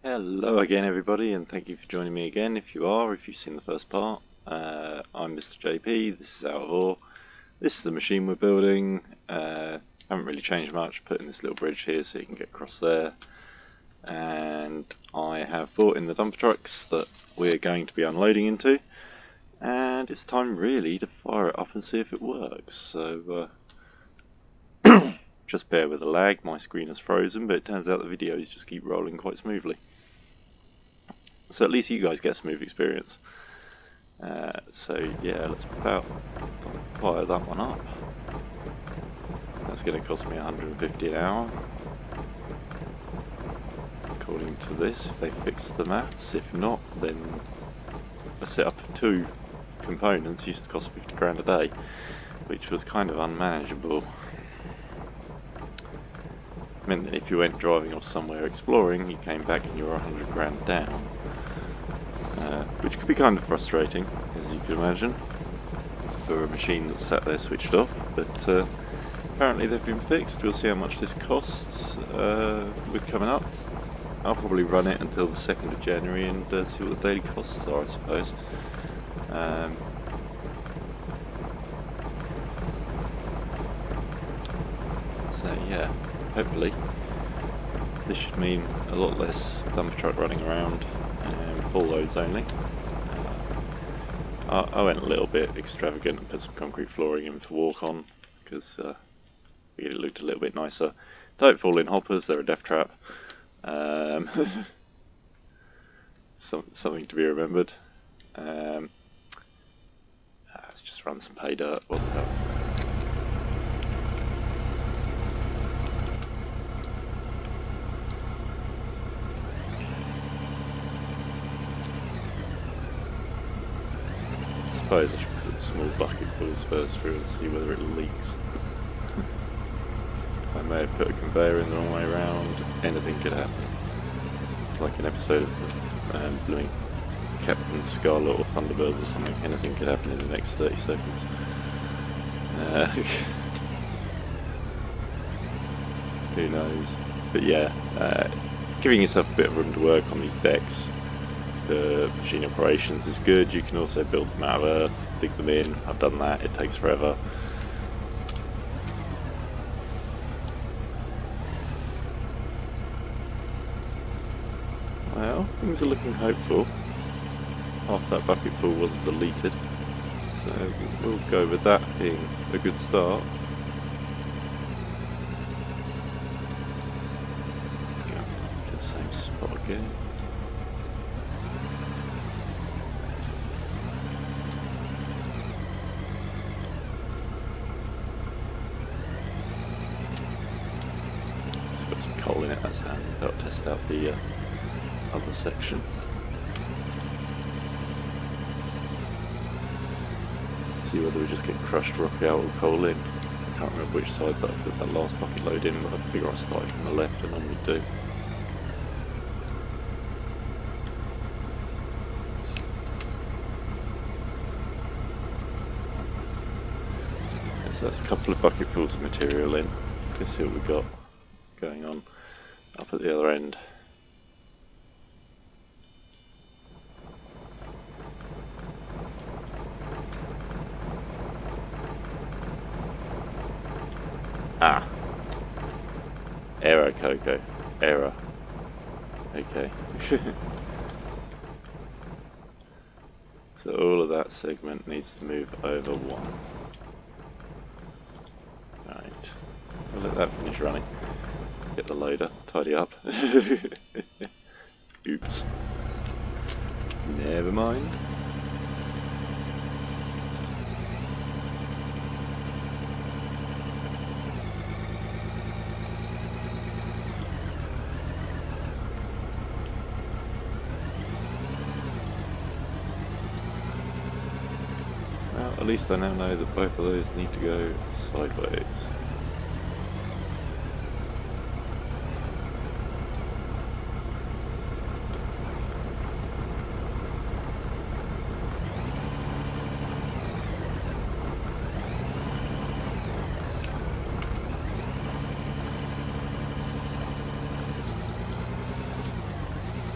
Hello again everybody, and thank you for joining me again. If you've seen the first part, I'm Mr. JP, this is Out of Ore. This is the machine we're building. Haven't really changed much, put in this little bridge here so you can get across there. And I have brought in the dumper trucks that we're going to be unloading into. And it's time really to fire it up and see if it works. So just bear with the lag, my screen is frozen, but it turns out the videos just keep rolling quite smoothly. So at least you guys get a smooth experience. So yeah, let's fire that one up. That's going to cost me 150 an hour. According to this, if they fix the maths. If not, then a set up of 2 components used to cost 50 grand a day, which was kind of unmanageable. Meant that if you went driving off somewhere exploring, you came back and you were 100 grand down. Which could be kind of frustrating, as you can imagine, for a machine that's sat there switched off, but apparently they've been fixed. We'll see how much this costs with coming up. I'll probably run it until the 2nd of January and see what the daily costs are, I suppose. So yeah, hopefully this should mean a lot less dumper truck running around and full loads only. I went a little bit extravagant and put some concrete flooring in to walk on because it looked a little bit nicer. Don't fall in hoppers, they're a death trap. Something to be remembered. Let's just run some pay dirt, what the hell. I suppose I should put small bucketfuls first through and see whether it leaks. I may have put a conveyor in the wrong way around, anything could happen. It's like an episode of blooming Captain Scarlet or Thunderbirds or something, anything could happen in the next 30 seconds. Who knows? But yeah, giving yourself a bit of room to work on these decks for machine operations is good. You can also build them out of earth, dig them in. I've done that, it takes forever. Well, things are looking hopeful. Half that bucket full wasn't deleted, so we'll go with that being a good start. Yeah, to the same spot again. It's got some coal in it, that's handy. That'll test out the other section. See whether we just get crushed rock out or coal in. I can't remember which side that I put that last bucket load in, but I figure I started from the left, and I normally do. So that's a couple of bucketfuls of material in. Let's go see what we've got going on up at the other end. Ah! Error, Coco. Error. Okay. So all of that segment needs to move over 1. Right. We'll let that finish running. Get the loader. Tidy up. Oops. Never mind. Well, at least I now know that both of those need to go sideways.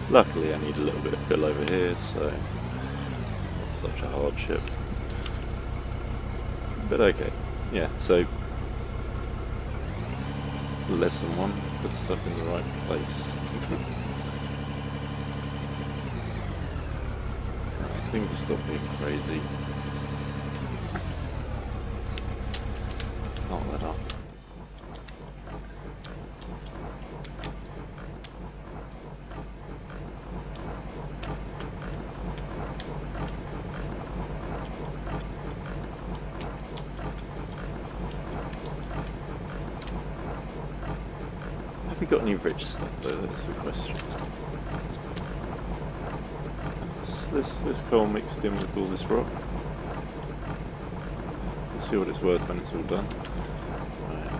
Luckily I need a little bit of fill over here, so not such a hardship. But okay, yeah, so lesson one, put stuff in the right place. I think to stop being crazy. Not let up. Have we got any rich stuff though? That's the question. This coal mixed in with all this rock. We'll see what it's worth when it's all done. Right.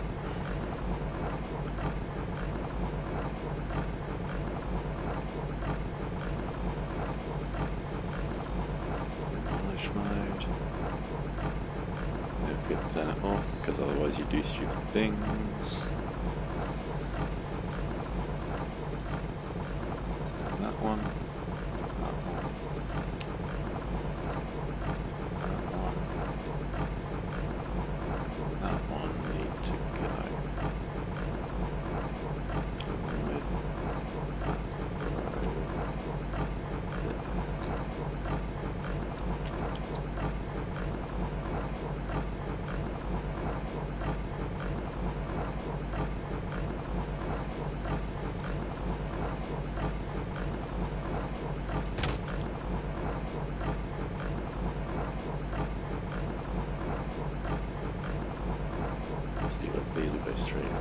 Demolish mode. Don't forget to turn it off, because otherwise you do stupid things. That one. That one. That one need to go. Along with that row. See what these will go straight in.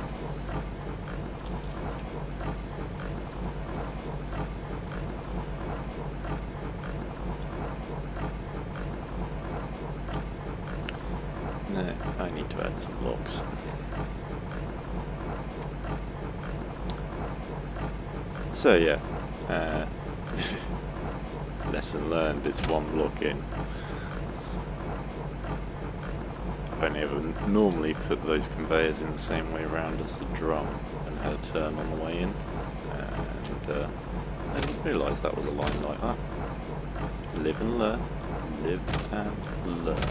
No, I need to add some logs. So yeah, lesson learned, it's one block in. I've only ever normally put those conveyors in the same way around as the drum and had a turn on the way in, and I didn't realise that was a line like that. Live and learn, live and learn.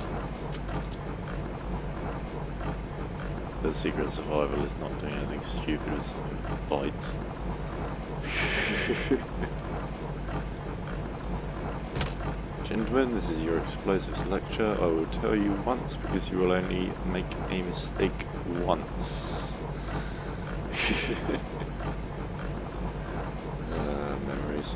The secret of survival is not doing anything stupid with something that bites. Gentlemen, this is your explosives lecture. I will tell you once because you will only make a mistake once. Memories.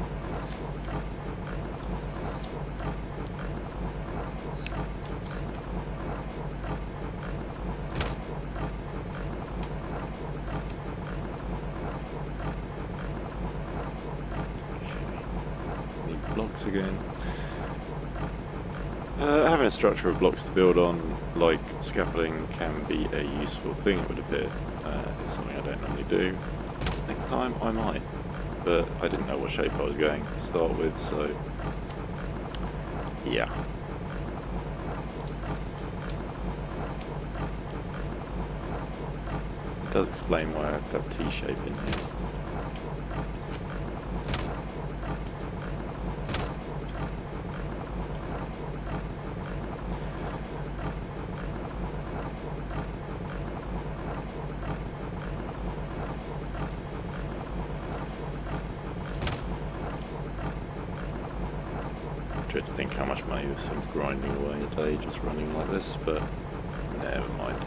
Need blocks again. Having a structure of blocks to build on, like scaffolding, can be a useful thing, it would appear. It's something I don't normally do. Next time I might, but I didn't know what shape I was going to start with, so yeah. It does explain why I have that T-shape in here. Try to think how much money this thing's grinding away a day just running like this, but never mind.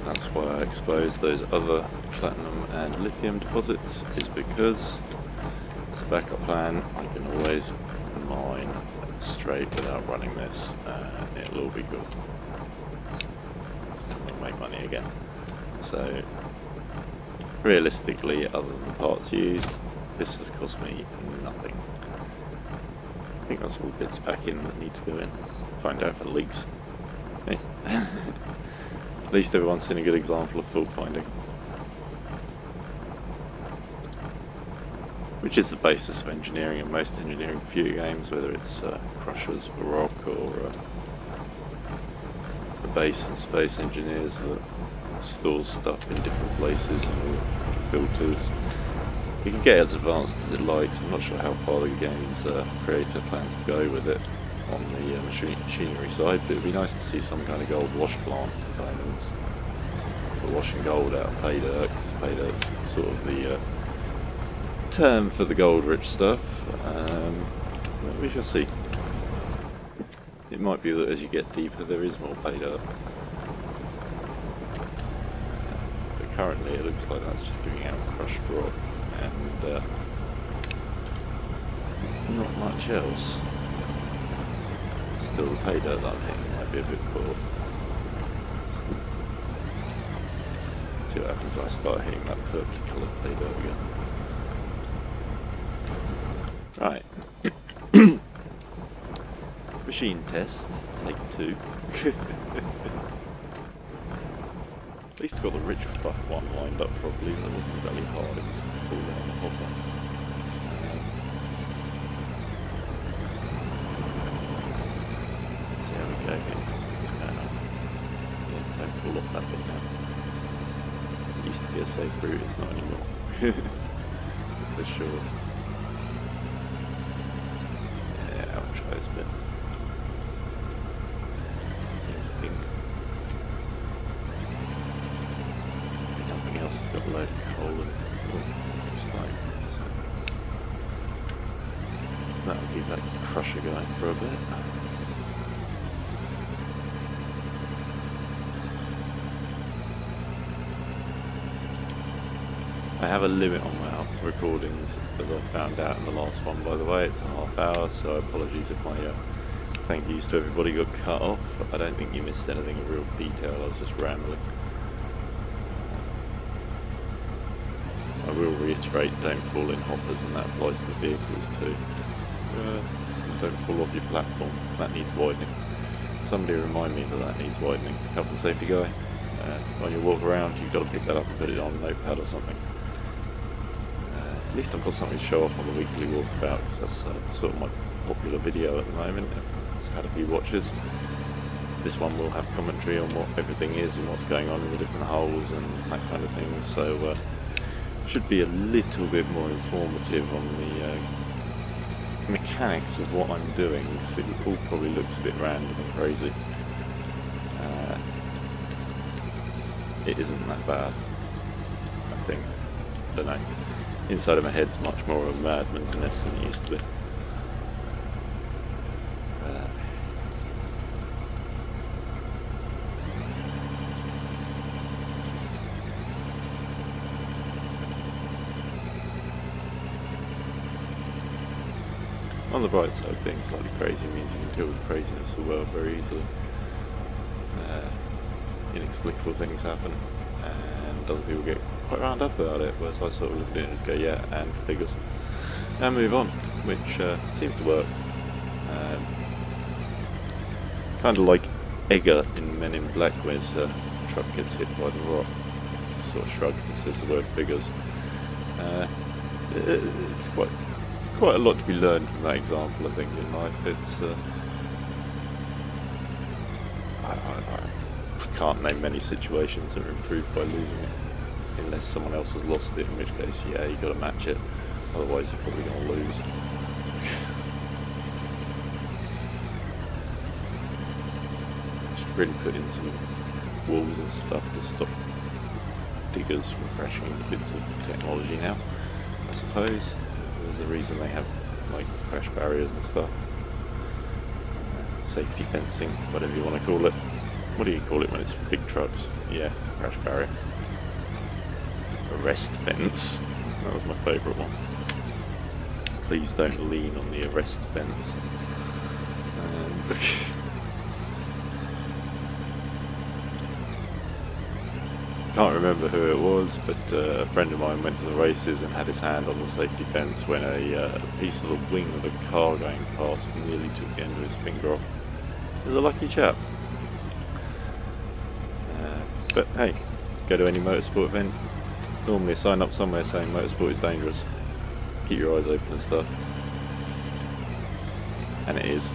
That's why I exposed those other platinum and lithium deposits, is because as a backup plan I can always mine straight without running this, and it'll all be cool. And we'll make money again. So realistically, other than the parts used, this has cost me nothing. I think that's all bits back in that need to go in. Find out if it leaks. Hey. At least everyone's seen a good example of fault finding. Which is the basis of engineering in most engineering computer games, whether it's crushers for rock or the base and space engineers that stores stuff in different places or filters. You can get as advanced as it likes. I'm not sure how far the game's creator plans to go with it on the machinery side, but it'd be nice to see some kind of gold wash plant for diamonds. For washing gold out of pay dirt, because pay dirt's sort of the term for the gold rich stuff. We shall see. It might be that as you get deeper there is more pay dirt. But currently it looks like that's just giving out crushed rock and not much else. Still the pay dirt that I'm hitting might be a bit poor. See what happens when I start hitting that purple coloured pay dirt again. Right. Machine test, take 2. At least I got the rich stuff one lined up properly, that wasn't very hard, it was full on the hopper. See how we go here, what's going on. Yeah, don't pull off that bit now. It used to be a safe route, it's not anymore. For sure. Yeah, I'll try this bit. Nothing else, I've got a load of coal and the stone. So that'll keep that crusher going for a bit. I have a limit on my recordings, as I found out in the last one, by the way. It's a half hour, so apologies if my thank yous to everybody got cut off. I don't think you missed anything of real detail, I was just rambling. I will reiterate, don't fall in hoppers, and that applies to the vehicles too. Don't fall off your platform, that needs widening. Somebody remind me that needs widening. Health and safety guy. When you walk around, you've got to pick that up and put it on a notepad or something. At least I've got something to show off on the weekly walkabout, because that's sort of my popular video at the moment. It's had a few watches. This one will have commentary on what everything is and what's going on in the different holes and that kind of thing, so should be a little bit more informative on the mechanics of what I'm doing, so it all probably looks a bit random and crazy. It isn't that bad, I think. I don't know. Inside of my head's much more of a madman's mess than it used to be. On the bright side, being slightly crazy means you can deal with the craziness of the world very easily. Inexplicable things happen, and other people get quite wound up about it, whereas I sort of look at it and just go, yeah, and figures, and move on, which seems to work. Kind of like Edgar in Men in Black, when his truck gets hit by the rock, sort of shrugs and says the word figures. It's quite a lot to be learned from that example, I think, in life. It's I can't name many situations that are improved by losing it, unless someone else has lost it, in which case, yeah, you've got to match it, otherwise you're probably going to lose. Should really put in some walls and stuff to stop diggers from crashing into bits of technology now, I suppose. There's a reason they have like crash barriers and stuff. Safety fencing, whatever you want to call it. What do you call it when it's for big trucks? Yeah, crash barrier. Arrest fence. That was my favourite one. Please don't lean on the arrest fence. Can't remember who it was, but a friend of mine went to the races and had his hand on the safety fence when a piece of the wing of a car going past nearly took the end of his finger off. He was a lucky chap. But hey, go to any motorsport event, normally sign up somewhere saying motorsport is dangerous. Keep your eyes open and stuff. And it is.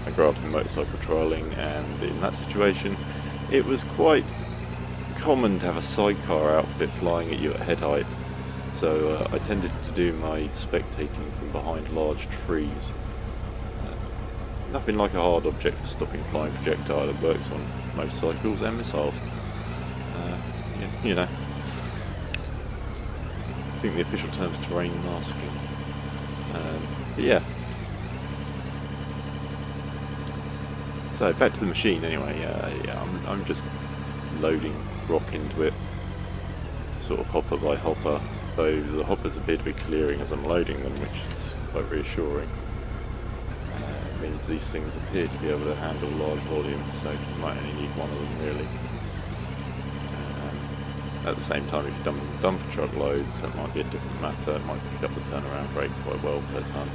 I grew up in motorcycle trialling, and in that situation it was quite common to have a sidecar outfit flying at you at head height, So I tended to do my spectating from behind large trees. Nothing like a hard object for stopping flying projectile that works on motorcycles and missiles. You know, I think the official term is terrain masking. But yeah. So back to the machine anyway. Yeah, I'm just loading rock into it, sort of hopper by hopper. Though the hoppers appear to be clearing as I'm loading them, which is quite reassuring. It means these things appear to be able to handle large volumes, so you might only need one of them really. At the same time, if you dumper truck loads, that might be a different matter. It might pick up the turnaround rate quite well per ton.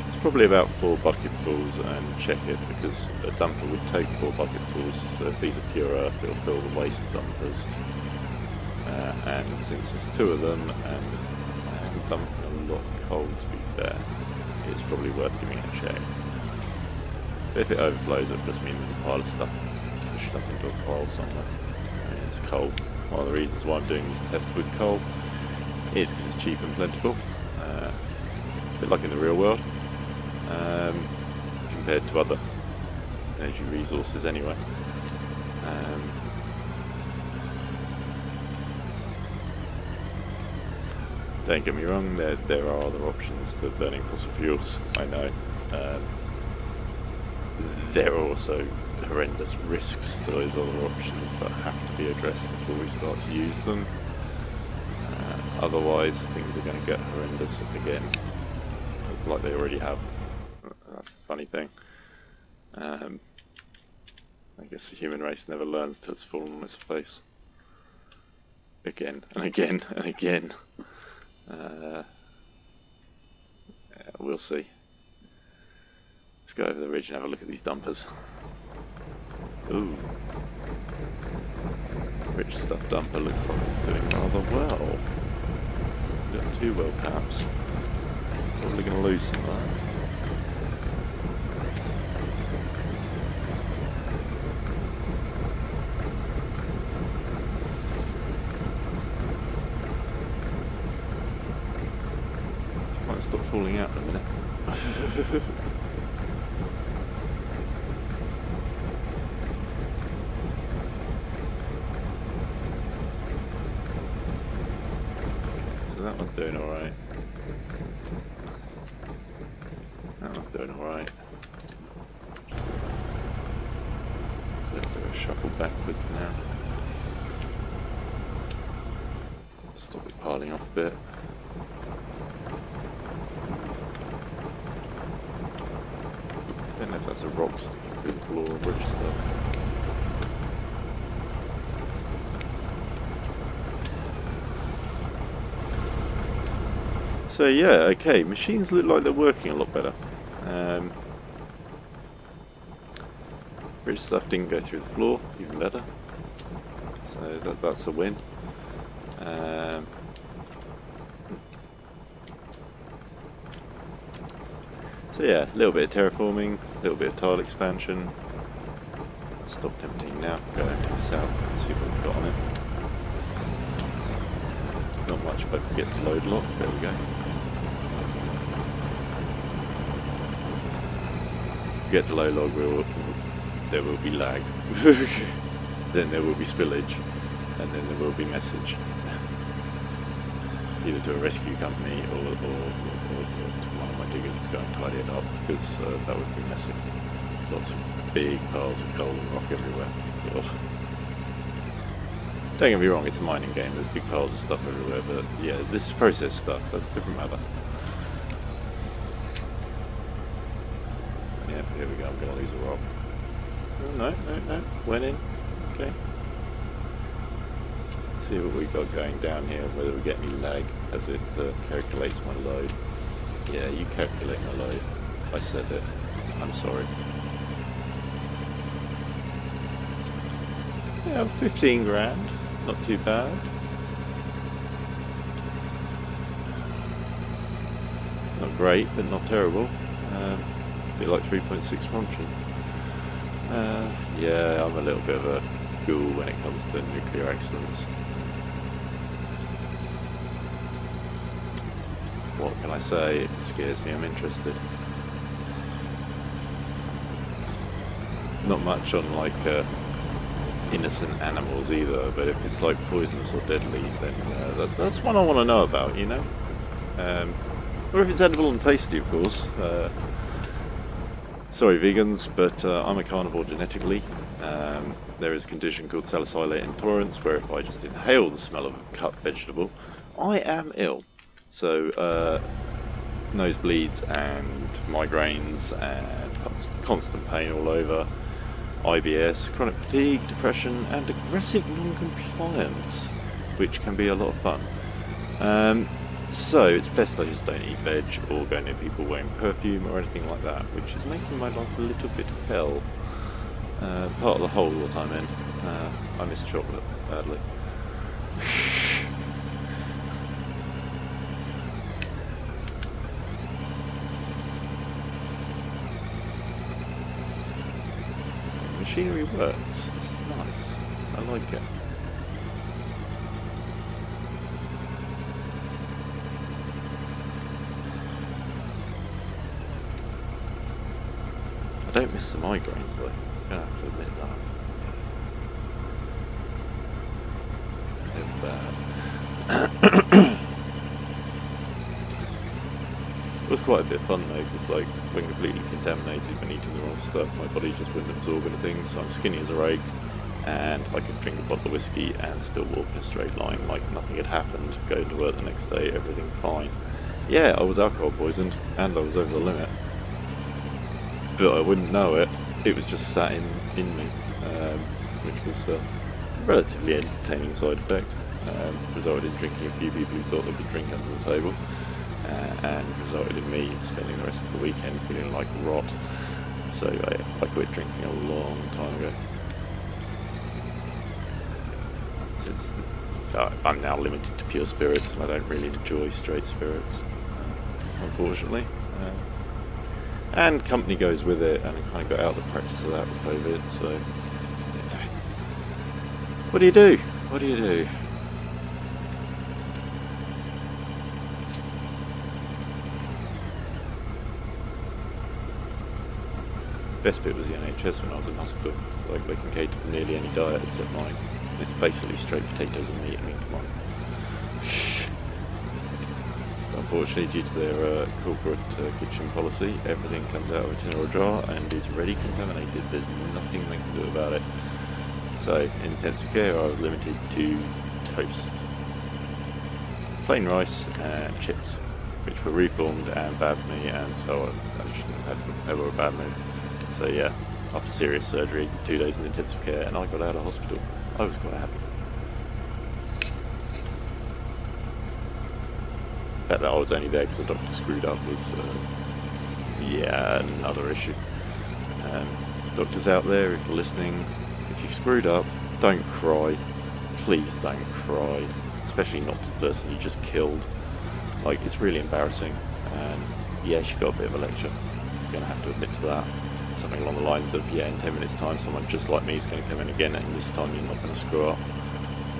It's probably about 4 bucketfuls, and check it, because a dumper would take 4 bucketfuls, so if these are pure earth, it'll fill the waste dumpers. And since there's 2 of them, and I am dumping a lot of coal to be fair, it's probably worth giving it a check. But if it overflows, it just means there's a pile of stuff pushed up into a pile somewhere. And it's coal. One of the reasons why I'm doing this test with coal is because it's cheap and plentiful, a bit like in the real world, compared to other energy resources anyway. Don't get me wrong, there are other options to burning fossil fuels, I know. There are also horrendous risks to those other options that have to be addressed before we start to use them. Otherwise, things are going to get horrendous again, like they already have. That's the funny thing. I guess the human race never learns till it's fallen on its face. Again and again and again. We'll see. Let's go over the ridge and have a look at these dumpers. Ooh. Rich stuff dumper looks like it's doing rather well. Not too well perhaps. Probably going to lose some of that. Might stop falling out in a minute. So that one's doing alright. That one's doing alright. Let's do a shuffle backwards now. Stop it piling off a bit. I don't know if that's a rock sticking through the floor or bridge stuff. So yeah, okay, machines look like they're working a lot better. Bridge stuff didn't go through the floor, even better. So that's a win. So yeah, a little bit of terraforming, a little bit of tile expansion. I'll stop emptying now, go empty this out and see what it's got on it. Not much if I forget to load lock, there we go. Get the low log, there will be lag. Then there will be spillage, and then there will be message. Either to a rescue company or to one of my diggers to go and tidy it up, because that would be messy. Lots of big piles of coal and rock everywhere. Ugh. Don't get me wrong, it's a mining game, there's big piles of stuff everywhere, but yeah, this is process stuff, that's a different matter. Yeah, here we go, I'm going to lose a rock. Oh, no, went in, okay. See what we've got going down here, whether we get any lag as it calculates my load. Yeah, you calculate my load. I said it. I'm sorry. Yeah, 15 grand. Not too bad. Not great, but not terrible. A bit like 3.6 function. Yeah, I'm a little bit of a school when it comes to nuclear excellence. What can I say? It scares me, I'm interested. Not much on like innocent animals either, but if it's like poisonous or deadly, then that's one I want to know about, you know? Or if it's edible and tasty, of course. Sorry vegans, but I'm a carnivore genetically. There is a condition called salicylate intolerance, where if I just inhale the smell of a cut vegetable, I am ill. So nosebleeds and migraines and constant pain all over, IBS, chronic fatigue, depression and aggressive non-compliance, which can be a lot of fun. So it's best I just don't eat veg or go near people wearing perfume or anything like that, which is making my life a little bit hell. Part of the hole that I'm in. I miss chocolate badly. Machinery works. This is nice. I like it. I don't miss the migraines though. I'm gonna have to admit that. They're bad. It was quite a bit of fun though, because like when completely contaminated, when eating the wrong stuff, my body just wouldn't absorb anything, so I'm skinny as a rake, and I could drink a bottle of whiskey and still walk in a straight line like nothing had happened, go to work the next day, everything fine. Yeah, I was alcohol poisoned, and I was over the limit. But I wouldn't know it, it was just sat in me, which was a relatively entertaining side effect. Resulted in drinking a few people who thought they could drink under the table, and resulted in me spending the rest of the weekend feeling like rot. So I quit drinking a long time ago. So I'm now limited to pure spirits, and I don't really enjoy straight spirits, unfortunately. And company goes with it, and I kind of got out of the practice of that with COVID, so yeah. What do you do? What do you do? Best bit was the NHS when I was in hospital. Like, they can cater for nearly any diet except mine. It's basically straight potatoes and meat. I mean, come on. Unfortunately, due to their corporate kitchen policy, everything comes out of a tin or a jar and is ready contaminated. There's nothing they can do about it. So, in intensive care, I was limited to toast, plain rice and chips, which were reformed and bad for me, and so I shouldn't have had them. They were a bad move. So yeah, after serious surgery, 2 days in intensive care, and I got out of hospital. I was quite happy. The fact that I was only there because the doctor screwed up was, yeah, another issue. Doctors out there, if you're listening, if you've screwed up, don't cry. Please don't cry. Especially not to the person you just killed. Like, it's really embarrassing. And yes, you got a bit of a lecture. You're going to have to admit to that. Something along the lines of, yeah, in 10 minutes time someone just like me is going to come in again, and this time you're not going to screw up.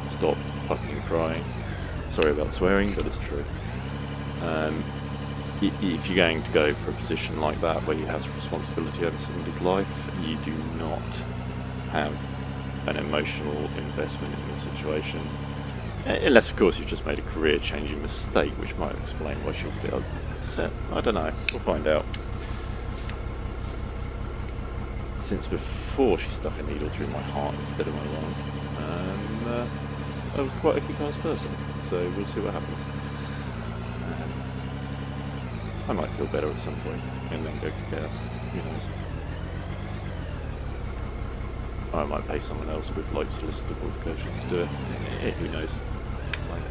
Stop fucking crying. Sorry about swearing, but it's true. If you're going to go for a position like that where you have responsibility over somebody's life, you do not have an emotional investment in the situation. Unless, of course, you've just made a career-changing mistake, which might explain why she was a bit upset. I don't know. We'll find out. Since before she stuck a needle through my heart instead of my lung, I was quite a kick-ass person, so we'll see what happens. I might feel better at some point, and then go kick-ass, who knows. I might pay someone else with like solicitor qualifications to do it, who knows. Like,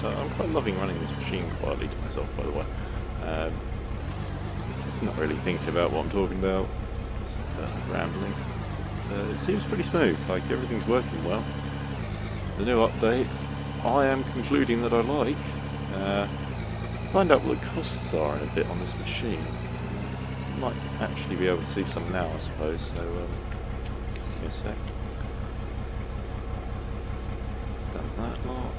so I'm quite loving running this machine quietly to myself, by the way. Not really thinking about what I'm talking about, just rambling. But, it seems pretty smooth, like everything's working well. The new update, I am concluding that I like. Find out what the costs are in a bit on this machine. Might actually be able to see some now, I suppose. So Give me a sec. Done that lot.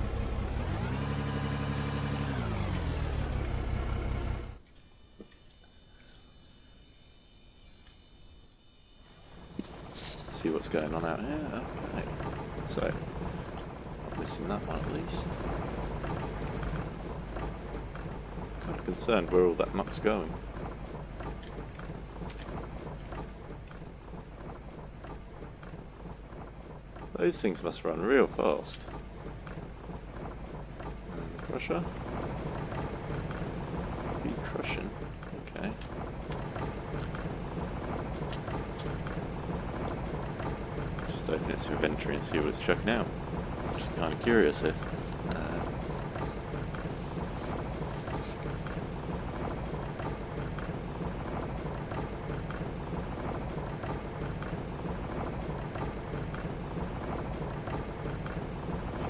See what's going on out here. Okay. So, not missing that one at least. Kind of concerned where all that muck's going. Those things must run real fast. And the crusher. Be crushing. Okay. Just open its inventory and see what it's checking out. Just kind of curious here.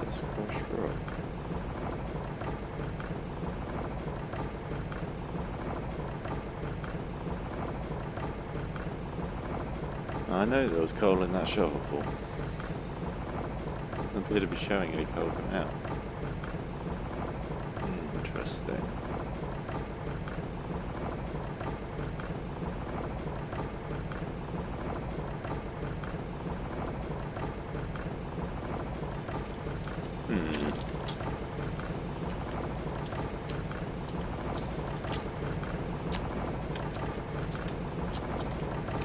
Just crush rock. I know there was coal in that shovelful. Doesn't appear to be showing any coal coming out. Interesting.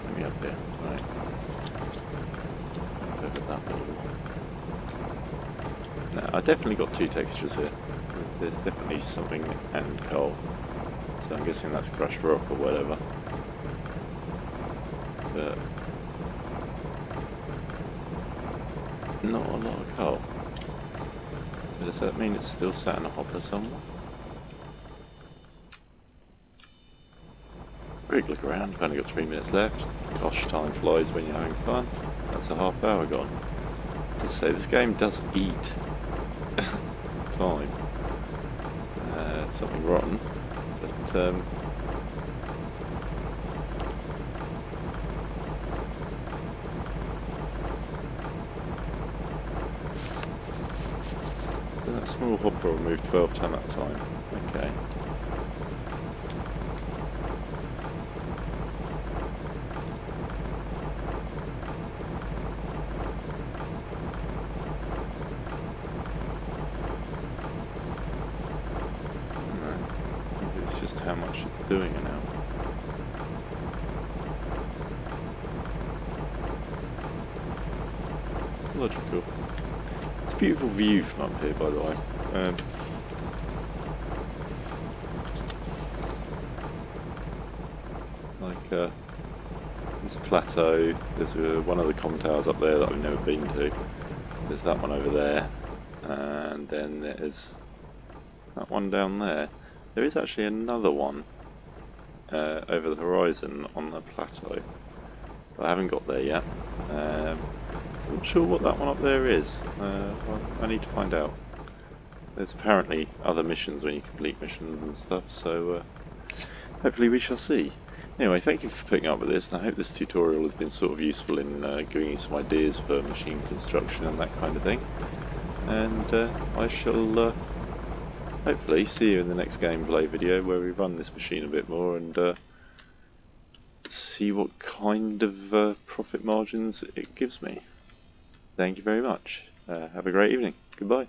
Let me up there. Right. Up over that little one. No, I definitely got two textures here. There's definitely something and coal. So I'm guessing that's crushed rock or whatever. But not a lot of coal. So does that mean it's still sat in a hopper somewhere? Quick look around, you've only got 3 minutes left. Gosh, time flies when you're having fun. That's a half hour gone. Just say this game does eat time. Something rotten, but that small hopper will move 12 ton at a time. Okay. It's just how much it's doing now. Logical. It's a beautiful view from up here, by the way. This plateau, there's one of the comm towers up there that I've never been to. There's that one over there, and then there's that one down there. There is actually another one over the horizon on the plateau, but I haven't got there yet. I'm not sure what that one up there is. Well, I need to find out. There's apparently other missions when you complete missions and stuff, so hopefully we shall see. Anyway, thank you for putting up with this, and I hope this tutorial has been sort of useful in giving you some ideas for machine construction and that kind of thing. And I shall hopefully see you in the next gameplay video where we run this machine a bit more and see what kind of profit margins it gives me. Thank you very much. Have a great evening. Goodbye.